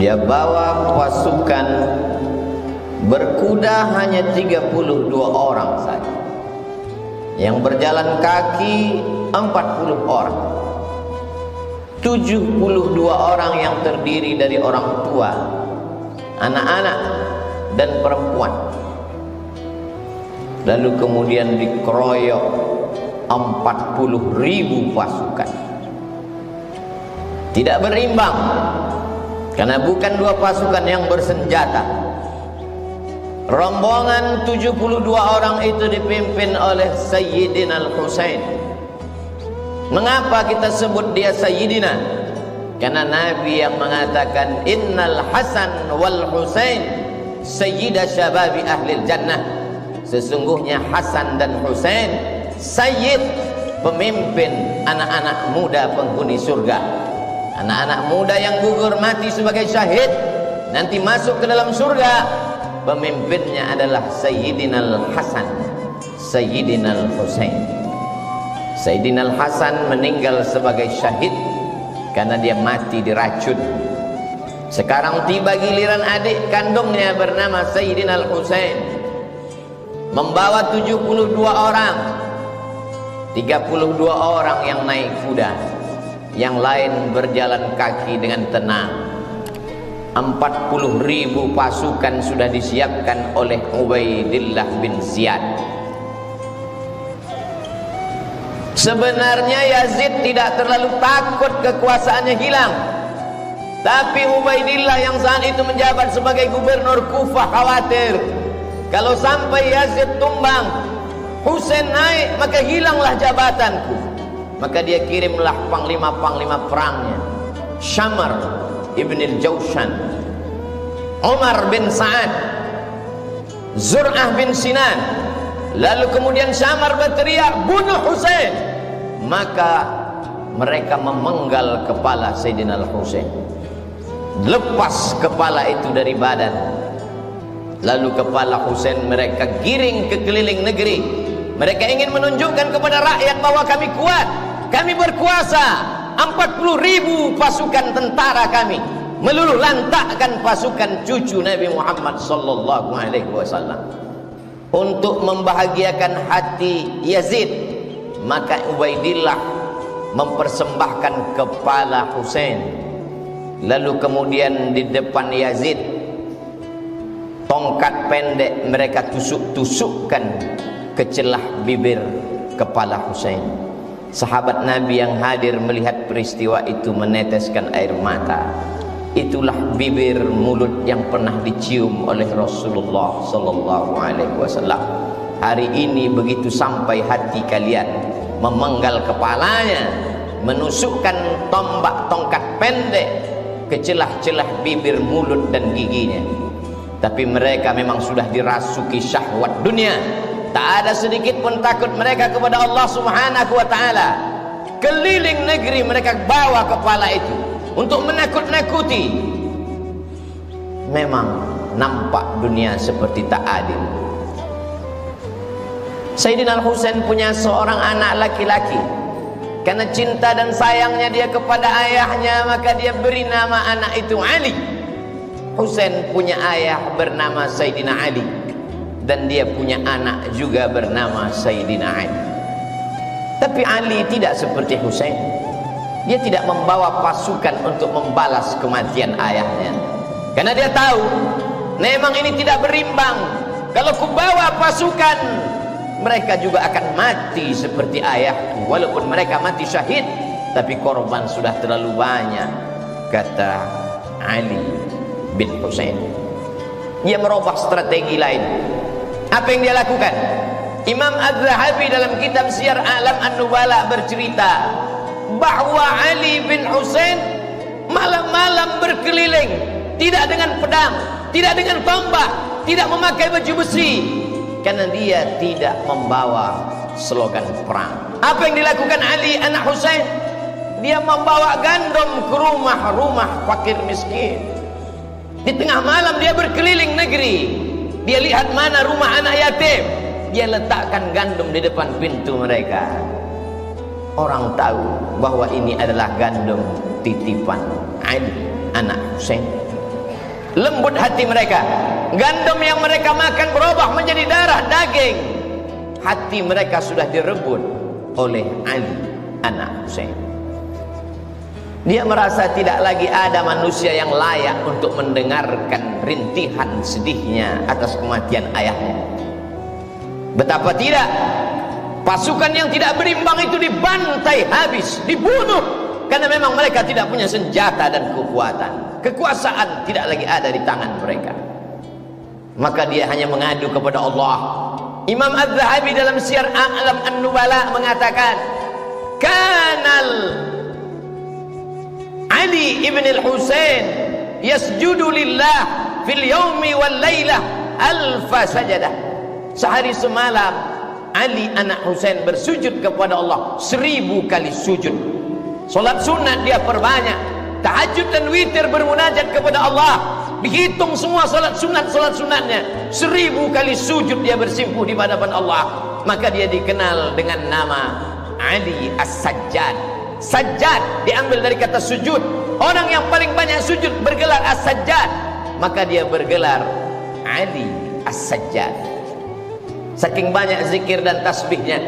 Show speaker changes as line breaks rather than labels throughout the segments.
Dia bawa pasukan berkuda hanya 32 orang saja. Yang berjalan kaki 40 orang. 72 orang yang terdiri dari orang tua, anak-anak dan perempuan. Lalu kemudian dikeroyok 40.000 pasukan. Tidak berimbang, karena bukan dua pasukan yang bersenjata. Rombongan 72 orang itu dipimpin oleh Sayyidina Al-Husain. Mengapa kita sebut dia Sayyidina? Karena Nabi yang mengatakan Innal Hasan wal Husain Sayyida Syababi Ahlil Jannah. Sesungguhnya Hasan dan Husain Sayyid, pemimpin anak-anak muda penghuni surga. Anak-anak muda yang gugur mati sebagai syahid nanti masuk ke dalam surga. Pemimpinnya adalah Sayyidina Al-Hasan, Sayyidina Al-Husain. Sayyidina Al-Hasan meninggal sebagai syahid karena dia mati diracun. Sekarang tiba giliran adik kandungnya bernama Sayyidina Al-Husain, membawa 72 orang. 32 orang yang naik kuda, yang lain berjalan kaki dengan tenang. 40.000 pasukan sudah disiapkan oleh Ubaidillah bin Ziyad. Sebenarnya Yazid tidak terlalu takut kekuasaannya hilang, tapi Ubaidillah yang saat itu menjabat sebagai gubernur Kufah khawatir kalau sampai Yazid tumbang, Husain naik, maka hilanglah jabatanku. Maka dia kirimlah panglima-panglima perangnya, Syamar ibn al-Jawshan, Umar bin Sa'ad, Zur'ah bin Sinan. Lalu kemudian Syamar berteriak, bunuh Husain. Maka mereka memenggal kepala Sayyidina Al-Husain, lepas kepala itu dari badan. Lalu kepala Husain mereka giring ke keliling negeri. Mereka ingin menunjukkan kepada rakyat bahwa kami kuat, kami berkuasa. 40.000 pasukan tentara kami meluluh lantakkan pasukan cucu Nabi Muhammad sallallahu alaihi wasallam. Untuk membahagiakan hati Yazid, maka Ubaidillah mempersembahkan kepala Husain. Lalu kemudian di depan Yazid, tongkat pendek mereka tusuk-tusukkan ke celah bibir kepala Husain. Sahabat Nabi yang hadir melihat peristiwa itu meneteskan air mata. Itulah bibir mulut yang pernah dicium oleh Rasulullah sallallahu alaihi wasallam. Hari ini begitu sampai hati kalian, memenggal kepalanya, menusukkan tombak tongkat pendek ke celah-celah bibir, mulut dan giginya. Tapi mereka memang sudah dirasuki syahwat dunia. Tak ada sedikit pun takut mereka kepada Allah Subhanahu wa ta'ala. Keliling negeri mereka bawa kepala itu untuk menakut-nakuti. Memang nampak dunia seperti tak adil. Sayyidina Al-Husain punya seorang anak laki-laki. Karena cinta dan sayangnya dia kepada ayahnya, maka dia beri nama anak itu Ali. Husain punya ayah bernama Sayyidina Ali, dan dia punya anak juga bernama Sayyidina Ali. Tapi Ali tidak seperti Husain. Dia tidak membawa pasukan untuk membalas kematian ayahnya, karena dia tahu memang ini tidak berimbang. Kalau kubawa pasukan, mereka juga akan mati seperti ayahku. Walaupun mereka mati syahid, tapi korban sudah terlalu banyak, kata Ali bin Husain. Dia merubah strategi lain. Apa yang dia lakukan? Imam Az-Zahabi dalam kitab Syiar A'lam An-Nubala bercerita bahwa Ali bin Husain malam-malam berkeliling, tidak dengan pedang, tidak dengan tombak, tidak memakai baju besi, karena dia tidak membawa slogan perang. Apa yang dilakukan Ali anak Husain? Dia membawa gandum ke rumah-rumah fakir miskin. Di tengah malam dia berkeliling negeri. Dia lihat mana rumah anak yatim, dia letakkan gandum di depan pintu mereka. Orang tahu bahwa ini adalah gandum titipan Ali anak Husain. lembut hati mereka. Gandum yang mereka makan berubah menjadi darah daging. Hati mereka sudah direbut oleh Ali anak Husain. Dia merasa tidak lagi ada manusia yang layak untuk mendengarkan rintihan sedihnya atas kematian ayahnya. Betapa tidak, pasukan yang tidak berimbang itu dibantai habis, dibunuh, karena memang mereka tidak punya senjata dan kekuatan. Kekuasaan tidak lagi ada di tangan mereka. Maka dia hanya mengadu kepada Allah. Imam Az-Zahabi dalam Syiar A'lam An-Nubala mengatakan, Kanal Ali ibn al-Husain yasjudu lillah fil yawmi wal laylah alfa sajadah. Sehari semalam Ali anak Husain bersujud kepada Allah 1000 kali sujud. Solat sunat dia perbanyak, tahajud dan witir bermunajat kepada Allah. Dihitung semua solat sunatnya, 1000 kali sujud dia bersimpuh di hadapan Allah. Maka dia dikenal dengan nama Ali As-Sajjad. Sajjad diambil dari kata sujud. Orang yang paling banyak sujud bergelar As-Sajjad, maka dia bergelar Ali As-Sajjad. Saking banyak zikir dan tasbihnya,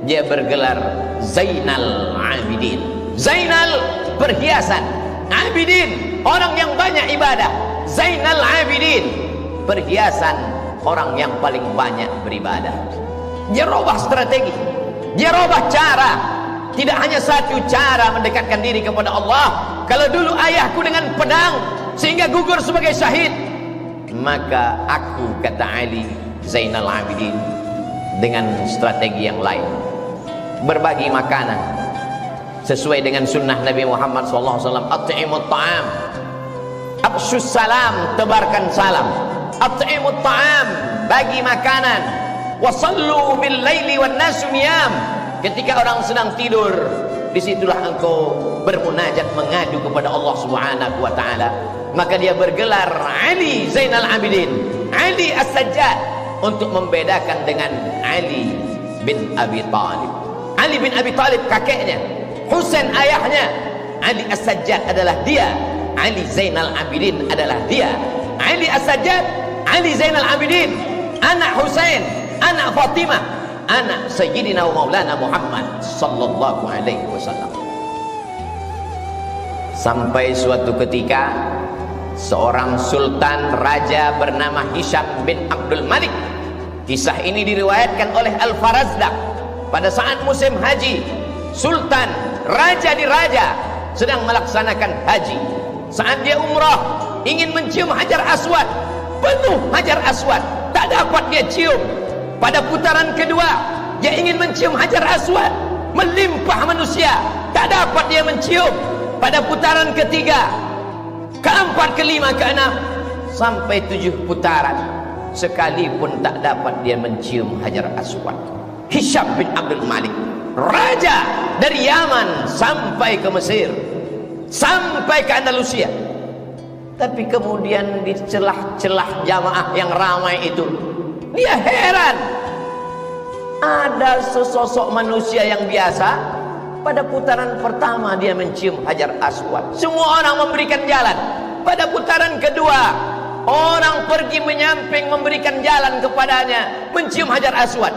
dia bergelar Zainal Abidin. Zainal perhiasan, Abidin orang yang banyak ibadah. Zainal Abidin perhiasan orang yang paling banyak beribadah. Dia robah strategi, dia robah cara. Tidak hanya satu cara mendekatkan diri kepada Allah. Kalau dulu ayahku dengan pedang sehingga gugur sebagai syahid, maka aku, kata Ali Zainal Abidin, dengan strategi yang lain, berbagi makanan sesuai dengan sunnah Nabi Muhammad SAW. At'imut ta'am, absyus salam, tebarkan salam. At'imut ta'am, bagi makanan. Wasallu bil laili wan nasu niyam, ketika orang sedang tidur, disitulah engkau bermunajat, mengadu kepada Allah Subhanahu wa ta'ala. Maka dia bergelar Ali Zainal Abidin, Ali As-Sajjad, untuk membedakan dengan Ali bin Abi Thalib. Ali bin Abi Thalib kakeknya, Husain ayahnya. Ali As-Sajjad adalah dia, Ali Zainal Abidin adalah dia. Ali As-Sajjad, Ali Zainal Abidin, anak Husain, anak Fatimah, anak Sayyidina wa Maulana Muhammad sallallahu alaihi wasallam. Sampai suatu ketika seorang sultan raja bernama Hisham bin Abdul Malik. Kisah ini diriwayatkan oleh Al-Farazdaq. Pada saat musim haji, sultan raja di raja sedang melaksanakan haji. Saat dia umrah, ingin mencium Hajar Aswad, penuh Hajar Aswad, tak dapat dia cium. Pada putaran kedua, dia ingin mencium Hajar Aswad, melimpah manusia, tak dapat dia mencium. Pada putaran ketiga, keempat, kelima, keenam, sampai 7 putaran, sekalipun tak dapat dia mencium Hajar Aswad. Hisham bin Abdul Malik, raja dari Yaman sampai ke Mesir, sampai ke Andalusia. Tapi kemudian di celah-celah jamaah yang ramai itu, dia heran. Ada sesosok manusia yang biasa, pada putaran pertama dia mencium Hajar Aswad, semua orang memberikan jalan. Pada putaran kedua, orang pergi menyamping memberikan jalan kepadanya, mencium Hajar Aswad.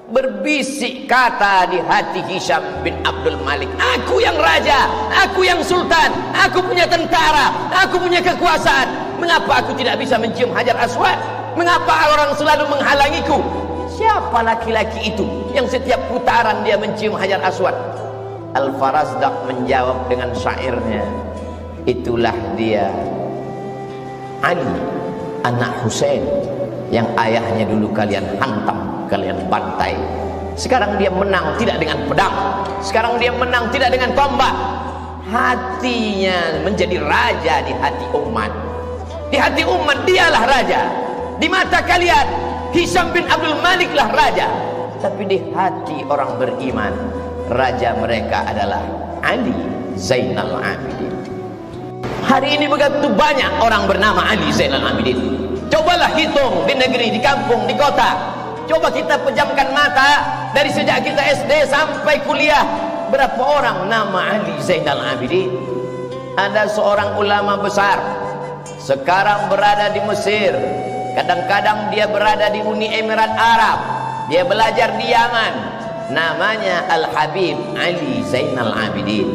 Berbisik kata di hati Hisham bin Abdul Malik, aku yang raja, aku yang sultan, aku punya tentara, aku punya kekuasaan, mengapa aku tidak bisa mencium Hajar Aswad? Mengapa orang selalu menghalangiku? Siapa laki-laki itu yang setiap putaran dia mencium Hajar Aswad? Al-Farazdaq menjawab dengan syairnya, itulah dia Ali anak Husain yang ayahnya dulu kalian hantam, kalian bantai. Sekarang dia menang tidak dengan pedang, sekarang dia menang tidak dengan tombak. Hatinya menjadi raja di hati umat. Di hati umat dialah raja. Di mata kalian Hisham bin Abdul Malik lah raja, tapi di hati orang beriman, raja mereka adalah Ali Zainal Abidin. Hari ini begitu banyak orang bernama Ali Zainal Abidin. Cobalah hitung di negeri, di kampung, di kota. Coba kita pejamkan mata dari sejak kita SD sampai kuliah, berapa orang nama Ali Zainal Abidin? Ada seorang ulama besar, sekarang berada di Mesir, kadang-kadang dia berada di Uni Emirat Arab, dia belajar di Yaman. Namanya Al-Habib Ali Zainal Abidin.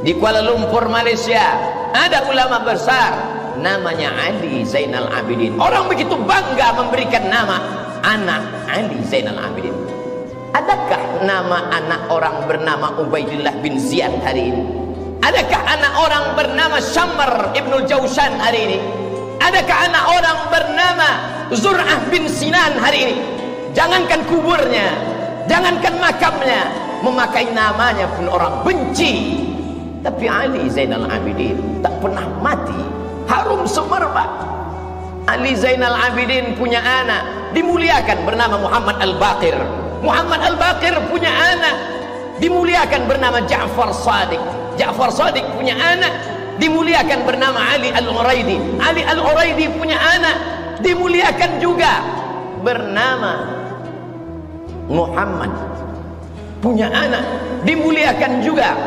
Di Kuala Lumpur, Malaysia, ada ulama besar namanya Ali Zainal Abidin. Orang begitu bangga memberikan nama anak Ali Zainal Abidin. Adakah nama anak orang bernama Ubaidillah bin Ziyad hari ini? Adakah anak orang bernama Syamr ibnul Jausan hari ini? Adakah anak orang bernama Zur'ah bin Sinan hari ini? Jangankan kuburnya, jangankan makamnya, memakai namanya pun orang benci. Tapi Ali Zainal Abidin tak pernah mati, harum semerbak. Ali Zainal Abidin punya anak dimuliakan bernama Muhammad Al-Baqir. Muhammad Al-Baqir punya anak dimuliakan bernama Ja'far Shadiq. Ja'far Shadiq punya anak dimuliakan bernama Ali Al-Uraidi. Ali Al-Uraidi punya anak dimuliakan juga bernama Muhammad. Punya anak dimuliakan juga.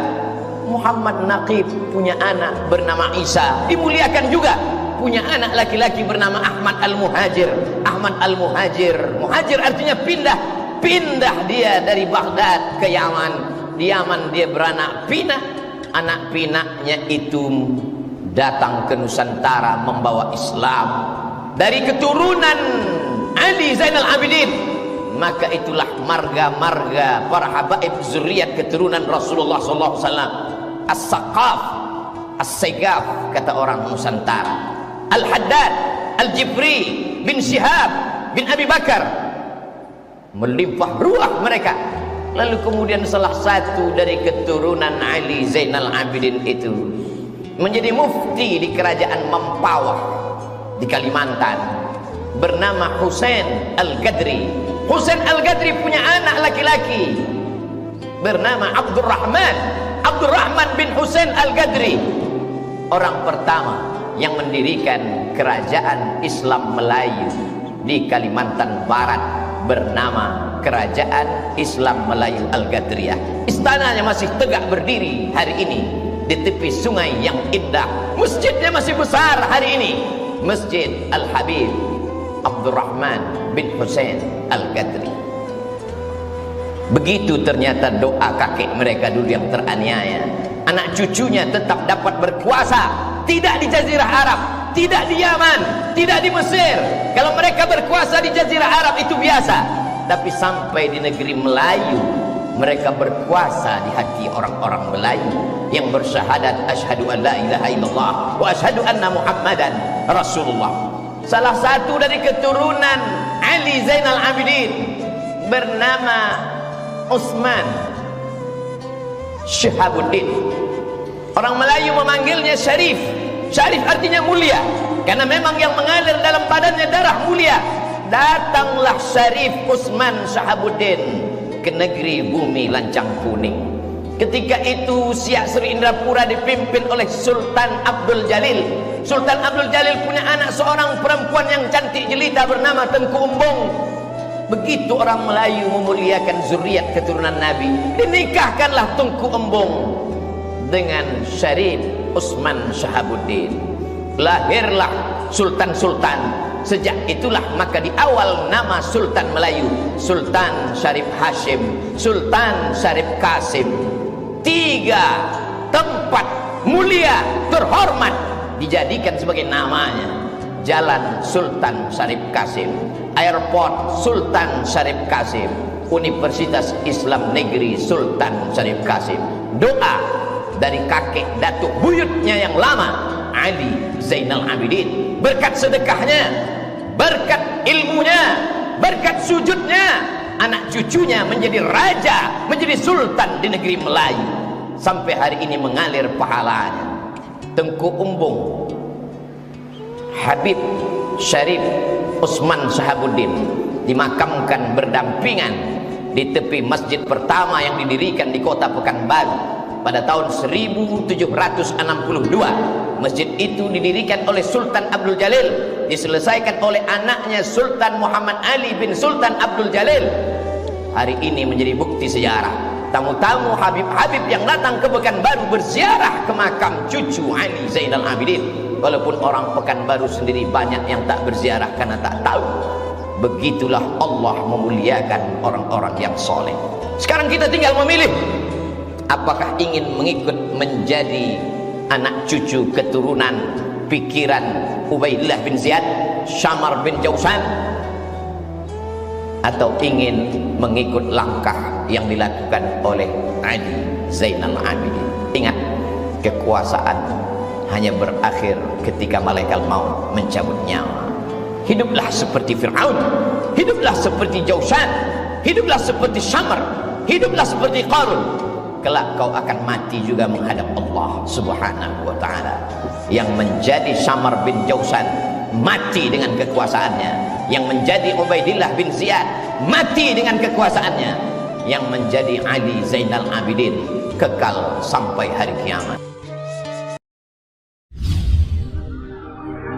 Muhammad Naqib punya anak bernama Isa, dimuliakan juga. Punya anak laki-laki bernama Ahmad Al-Muhajir. Ahmad Al-Muhajir, muhajir artinya pindah. Pindah dia dari Baghdad ke Yaman. Di Yaman dia beranak pinak. Anak pinaknya itu datang ke Nusantara membawa Islam dari keturunan Ali Zainal Abidin. Maka itulah marga-marga para habaib zuriat keturunan Rasulullah SAW. As-Saqaf, As-Segaf kata orang Nusantara. Al-Haddad, Al-Jibri bin Syihab bin Abi Bakar, melimpah ruah mereka. Lalu kemudian salah satu dari keturunan Ali Zainal Abidin itu menjadi mufti di kerajaan Mempawah di Kalimantan, bernama Husain Al-Gadri. Husain Al-Gadri punya anak laki-laki bernama Abdurrahman bin Husain Al-Gadri. Orang pertama yang mendirikan kerajaan Islam Melayu di Kalimantan Barat bernama Kerajaan Islam Melayu Al-Gadriyah. Istananya masih tegak berdiri hari ini di tepi sungai yang indah. Masjidnya masih besar hari ini, Masjid Al-Habib Abdurrahman bin Husain Al-Gadri. Begitu ternyata doa kakek mereka dulu yang teraniaya. Anak cucunya tetap dapat berkuasa, tidak di Jazirah Arab, tidak di Yaman, tidak di Mesir. Kalau mereka berkuasa di Jazirah Arab itu biasa, tapi sampai di negeri Melayu mereka berkuasa di hati orang-orang Melayu yang bersyahadat asyhadu an la ilaha illallah wa asyhadu anna Muhammadan Rasulullah. Salah satu dari keturunan Ali Zainal Abidin bernama Utsman Syihabuddin. Orang Melayu memanggilnya Syarif. Syarif artinya mulia, karena memang yang mengalir dalam badannya darah mulia. Datanglah Syarif Utsman Syihabuddin ke negeri bumi lancang kuning. Ketika itu Siak Sri Indrapura dipimpin oleh Sultan Abdul Jalil. Sultan Abdul Jalil punya anak seorang perempuan yang cantik jelita bernama Tengku Umbung. Begitu orang Melayu memuliakan zuriat keturunan Nabi, dinikahkanlah Tengku Embung dengan Syarif Utsman Syihabuddin. Lahirlah sultan-sultan. Sejak itulah maka di awal nama Sultan Melayu, Sultan Syarif Hashim, Sultan Syarif Qasim. 3 tempat mulia terhormat dijadikan sebagai namanya. Jalan Sultan Syarif Qasim, Airport Sultan Syarif Qasim, Universitas Islam Negeri Sultan Syarif Qasim. Doa dari kakek datuk buyutnya yang lama, Ali Zainal Abidin. Berkat sedekahnya, berkat ilmunya, berkat sujudnya, anak cucunya menjadi raja, menjadi sultan di negeri Melayu. Sampai hari ini mengalir pahalanya. Tengku Umbung, Habib Syarif Utsman Syihabuddin dimakamkan berdampingan di tepi masjid pertama yang didirikan di kota Pekanbaru pada tahun 1762. Masjid itu didirikan oleh Sultan Abdul Jalil, diselesaikan oleh anaknya Sultan Muhammad Ali bin Sultan Abdul Jalil. Hari ini menjadi bukti sejarah. Tamu-tamu Habib-Habib yang datang ke Pekanbaru berziarah ke makam cucu Ali Zainal Abidin. walaupun orang Pekanbaru sendiri banyak yang tak berziarah karena tak tahu. Begitulah Allah memuliakan orang-orang yang soleh. Sekarang kita tinggal memilih, apakah ingin mengikut menjadi anak cucu keturunan pikiran Ubaidillah bin Ziyad, Syamar bin Jausan, atau ingin mengikut langkah yang dilakukan oleh Ali Zainal Abidin. Ingat, kekuasaan hanya berakhir ketika malaikat maut mencabut nyawa. Hiduplah seperti Fir'aun, hiduplah seperti Jausan, hiduplah seperti Syamar, hiduplah seperti Qarun. Kelak kau akan mati juga menghadap Allah Subhanahu wa ta'ala. Yang menjadi Syamar bin Jausan mati dengan kekuasaannya, yang menjadi Ubaidillah bin Ziyad mati dengan kekuasaannya, yang menjadi Ali Zainal Abidin kekal sampai hari kiamat.